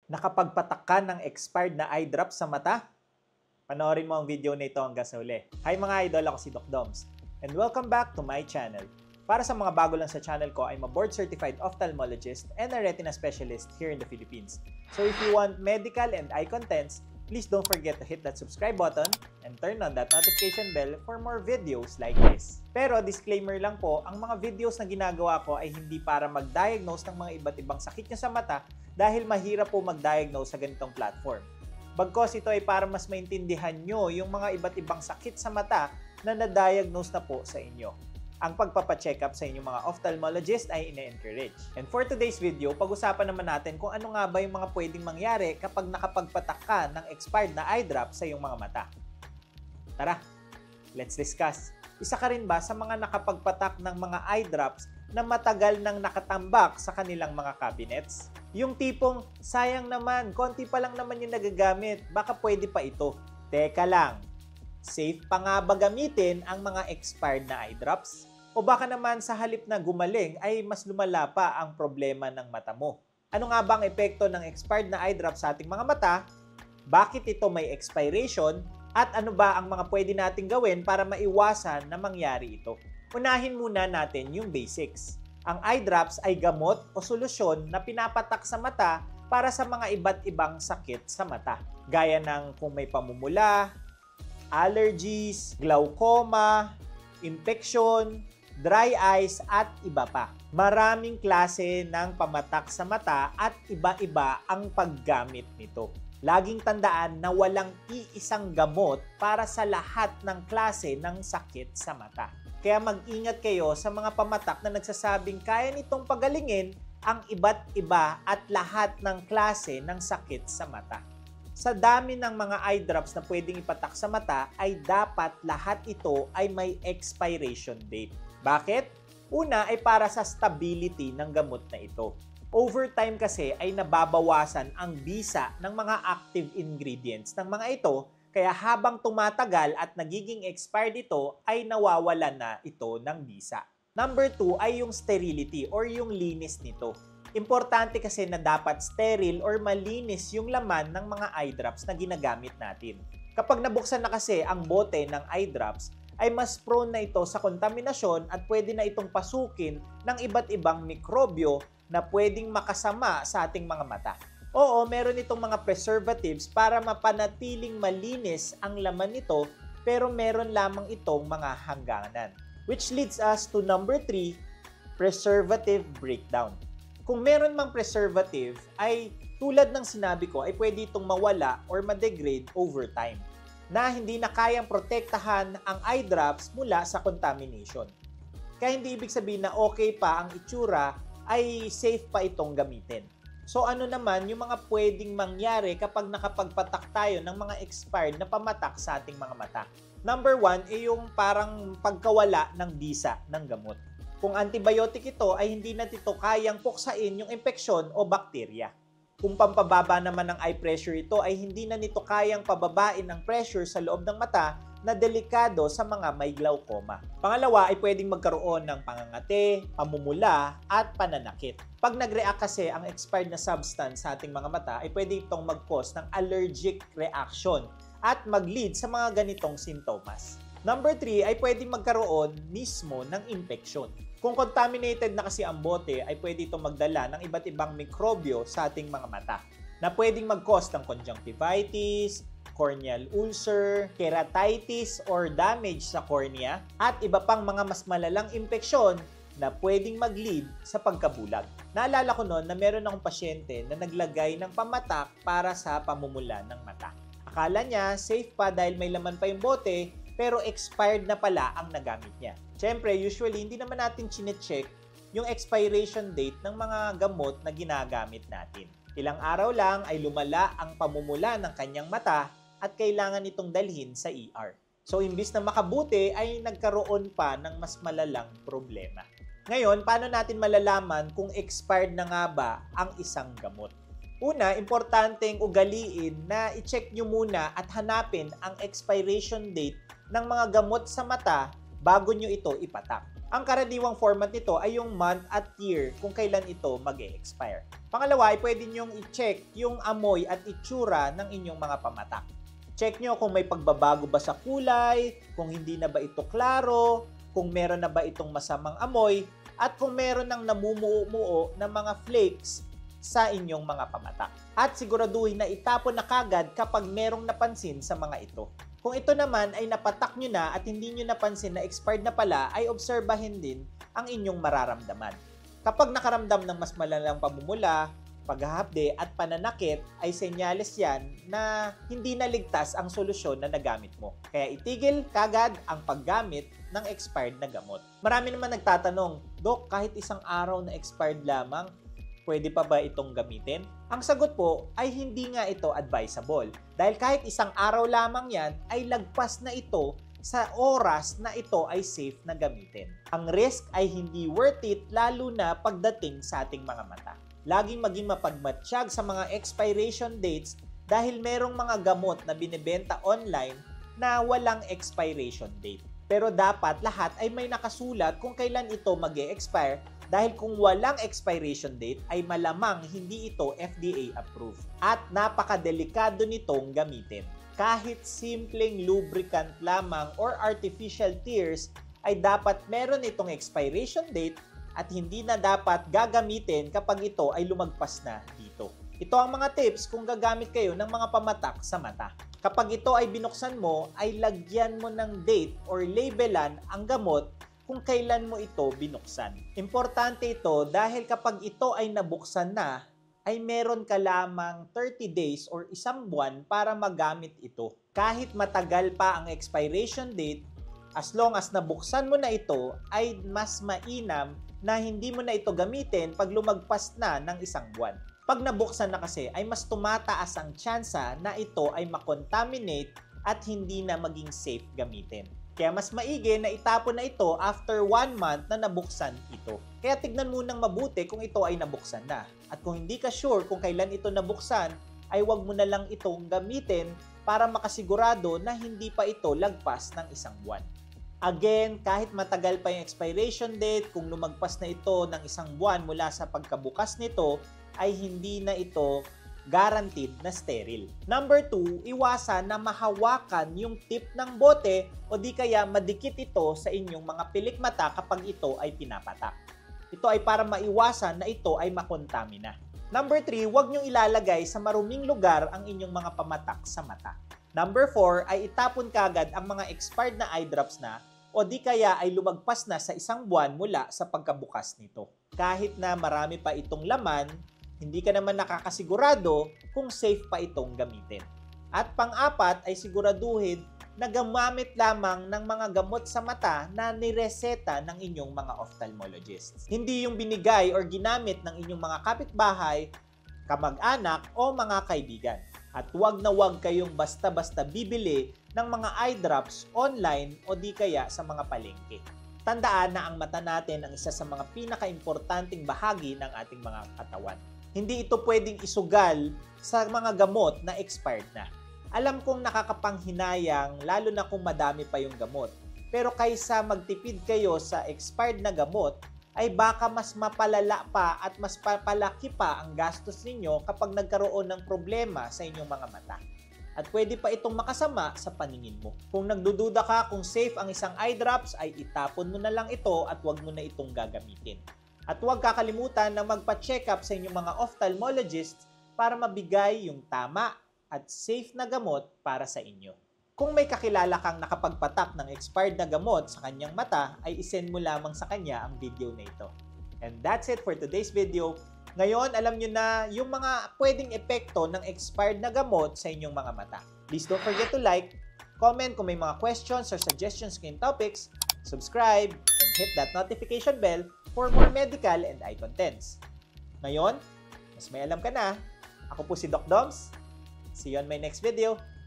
Nakapagpatak ka ng expired na eye drop sa mata? Panoorin mo ang video na ito hanggang sa huli. Hi mga idol, ako si Doc Doms. And welcome back to my channel. Para sa mga bago lang sa channel ko, I'm a board-certified ophthalmologist and a retina specialist here in the Philippines. So if you want medical and eye contents, please don't forget to hit that subscribe button and turn on that notification bell for more videos like this. Pero disclaimer lang po, ang mga videos na ginagawa ko ay hindi para mag-diagnose ng mga iba't ibang sakit nyo sa mata dahil mahirap po mag-diagnose sa ganitong platform. Bagkos ito ay para mas maintindihan nyo yung mga iba't ibang sakit sa mata na na-diagnose na po sa inyo. Ang pagpapacheck up sa inyong mga ophthalmologist ay ine-encourage. And for today's video, pag-usapan naman natin kung ano nga ba yung mga pwedeng mangyari kapag nakapagpatak ka ng expired na eye drop sa iyong mga mata. Tara, let's discuss. Isa ka rin ba sa mga nakapagpatak ng mga eye drops na matagal nang nakatambak sa kanilang mga cabinets? Yung tipong, sayang naman, konti pa lang naman yung nagagamit, baka pwede pa ito. Teka lang, safe pa nga ba gamitin ang mga expired na eye drops? O baka naman sa halip na gumaling ay mas lumala pa ang problema ng mata mo? Ano nga ba ang epekto ng expired na eye drops sa ating mga mata? Bakit ito may expiration? At ano ba ang mga pwede nating gawin para maiwasan na mangyari ito? Unahin muna natin yung basics. Ang eye drops ay gamot o solusyon na pinapatak sa mata para sa mga iba't ibang sakit sa mata. Gaya ng kung may pamumula, allergies, glaucoma, infection, dry eyes at iba pa. Maraming klase ng pamatak sa mata at iba-iba ang paggamit nito. Laging tandaan na walang iisang gamot para sa lahat ng klase ng sakit sa mata. Kaya mag-ingat kayo sa mga pamatak na nagsasabing kaya nitong pagalingin ang iba't iba at lahat ng klase ng sakit sa mata. Sa dami ng mga eye drops na pwedeng ipatak sa mata ay dapat lahat ito ay may expiration date. Bakit? Una ay para sa stability ng gamot na ito. Over time kasi ay nababawasan ang bisa ng mga active ingredients ng mga ito, kaya habang tumatagal at nagiging expired ito ay nawawalan na ito ng bisa. Number 2 ay yung sterility or yung linis nito. Importante kasi na dapat sterile or malinis yung laman ng mga eye drops na ginagamit natin. Kapag nabuksan na kasi ang bote ng eye drops, ay mas prone na ito sa kontaminasyon at pwede na itong pasukin ng iba't ibang mikrobyo na pwedeng makasama sa ating mga mata. Oo, meron itong mga preservatives para mapanatiling malinis ang laman nito, pero meron lamang itong mga hangganan. Which leads us to number 3, preservative breakdown. Kung meron mang preservative, ay tulad ng sinabi ko, ay pwede itong mawala or ma-degrade over time na hindi na kayang protektahan ang eye drops mula sa contamination. Kaya hindi ibig sabihin na okay pa ang itsura, ay safe pa itong gamitin. So ano naman yung mga pwedeng mangyari kapag nakapagpatak tayo ng mga expired na pamatak sa ating mga mata? Number 1 ay yung parang pagkawala ng bisa ng gamot. Kung antibiotic ito ay hindi na ito kayang puksain yung impeksyon o bakterya. Kung pampababa naman ng eye pressure ito ay hindi na nito kayang pababain ang pressure sa loob ng mata na delikado sa mga may glaucoma. Pangalawa ay pwedeng magkaroon ng pangangati, pamumula at pananakit. Pag nag-react kasi ang expired na substance sa ating mga mata ay pwede itong mag-cause ng allergic reaction at mag-lead sa mga ganitong sintomas. Number 3 ay pwedeng magkaroon mismo ng infection. Kung contaminated na kasi ang bote ay pwede itong magdala ng iba't ibang mikrobyo sa ating mga mata na pwedeng mag-cause ng conjunctivitis, corneal ulcer, keratitis or damage sa cornea at iba pang mga mas malalang impeksyon na pwedeng mag-lead sa pagkabulag. Naalala ko noon na meron akong pasyente na naglagay ng pamatak para sa pamumula ng mata. Akala niya safe pa dahil may laman pa yung bote, pero expired na pala ang nagamit niya. Siyempre, usually, hindi naman natin chine-check yung expiration date ng mga gamot na ginagamit natin. Ilang araw lang ay lumala ang pamumula ng kanyang mata at kailangan itong dalhin sa ER. So, imbis na makabuti, ay nagkaroon pa ng mas malalang problema. Ngayon, paano natin malalaman kung expired na nga ba ang isang gamot? Una, importanteng ugaliin na i-check nyo muna at hanapin ang expiration date ng mga gamot sa mata bago nyo ito ipatak. Ang karaniwang format nito ay yung month at year kung kailan ito mag-e-expire. Pangalawa ay pwede nyong i-check yung amoy at itsura ng inyong mga pamatak. Check nyo kung may pagbabago ba sa kulay, kung hindi na ba ito klaro, kung meron na ba itong masamang amoy, at kung meron ng namumuo ng mga flakes sa inyong mga pamatak. At siguraduhin na itapon na kagad kapag merong napansin sa mga ito. Kung ito naman ay napatak nyo na at hindi nyo napansin na expired na pala, ay obserbahin din ang inyong mararamdaman. Kapag nakaramdam ng mas malalang pamumula, paghahapde at pananakit, ay senyales yan na hindi naligtas ang solusyon na nagamit mo. Kaya itigil kagad ang paggamit ng expired na gamot. Marami naman nagtatanong, Dok, kahit isang araw na expired lamang, pwede pa ba itong gamitin? Ang sagot po ay hindi nga ito advisable. Dahil kahit isang araw lamang yan, ay lagpas na ito sa oras na ito ay safe na gamitin. Ang risk ay hindi worth it lalo na pagdating sa ating mga mata. Laging maging mapagmatsyag sa mga expiration dates dahil merong mga gamot na binibenta online na walang expiration date. Pero dapat lahat ay may nakasulat kung kailan ito mag-e-expire dahil kung walang expiration date ay malamang hindi ito FDA approved at napakadelikado nitong gamitin. Kahit simpleng lubricant lamang or artificial tears ay dapat meron itong expiration date at hindi na dapat gagamitin kapag ito ay lumagpas na dito. Ito ang mga tips kung gagamit kayo ng mga pamatak sa mata. Kapag ito ay binuksan mo, ay lagyan mo ng date or labelan ang gamot kung kailan mo ito binuksan. Importante ito dahil kapag ito ay nabuksan na, ay meron ka lamang 30 days or isang buwan para magamit ito. Kahit matagal pa ang expiration date, as long as nabuksan mo na ito, ay mas mainam na hindi mo na ito gamitin pag lumagpas na ng isang buwan. Pag nabuksan na kasi, ay mas tumataas ang tsansa na ito ay makontaminate at hindi na maging safe gamitin. Kaya mas maigi na itapon na ito after 1 month na nabuksan ito. Kaya tignan munang mabuti kung ito ay nabuksan na. At kung hindi ka sure kung kailan ito nabuksan, ay wag mo na lang itong gamitin para makasigurado na hindi pa ito lagpas ng isang buwan. Again, kahit matagal pa yung expiration date, kung lumagpas na ito ng isang buwan mula sa pagkabukas nito, ay hindi na ito guaranteed na sterile. Number 2, iwasan na mahawakan yung tip ng bote o di kaya madikit ito sa inyong mga pilik mata kapag ito ay pinapatak. Ito ay para maiwasan na ito ay makontamina. Number 3, huwag niyong ilalagay sa maruming lugar ang inyong mga pamatak sa mata. Number 4, ay itapon kagad ang mga expired na eye drops na o di kaya ay lumagpas na sa isang buwan mula sa pagkabukas nito. Kahit na marami pa itong laman, hindi ka naman nakakasigurado kung safe pa itong gamitin. At pang-apat ay siguraduhin na gamamit lamang ng mga gamot sa mata na nireseta ng inyong mga ophthalmologists. Hindi yung binigay or ginamit ng inyong mga kapitbahay, kamag-anak o mga kaibigan. At huwag na huwag kayong basta-basta bibili ng mga eye drops online o di kaya sa mga palengke. Tandaan na ang mata natin ang isa sa mga pinaka-importanting bahagi ng ating mga katawan. Hindi ito pwedeng isugal sa mga gamot na expired na. Alam kong nakakapanghinayang lalo na kung madami pa yung gamot. Pero kaysa magtipid kayo sa expired na gamot, ay baka mas mapalala pa at mas papalaki pa ang gastos ninyo kapag nagkaroon ng problema sa inyong mga mata. At pwede pa itong makasama sa paningin mo. Kung nagdududa ka kung safe ang isang eye drops, ay itapon mo na lang ito at huwag mo na itong gagamitin. At huwag kakalimutan na magpa-check up sa inyong mga ophthalmologists para mabigay yung tama at safe na gamot para sa inyo. Kung may kakilala kang nakapagpatak ng expired na gamot sa kanyang mata, ay isend mo lamang sa kanya ang video na ito. And that's it for today's video. Ngayon, alam nyo na yung mga pwedeng epekto ng expired na gamot sa inyong mga mata. Please don't forget to like, comment kung may mga questions or suggestions kayong topics, subscribe, and hit that notification bell for more medical and eye contents. Ngayon, mas may alam ka na. Ako po si Doc Doms. See you on my next video.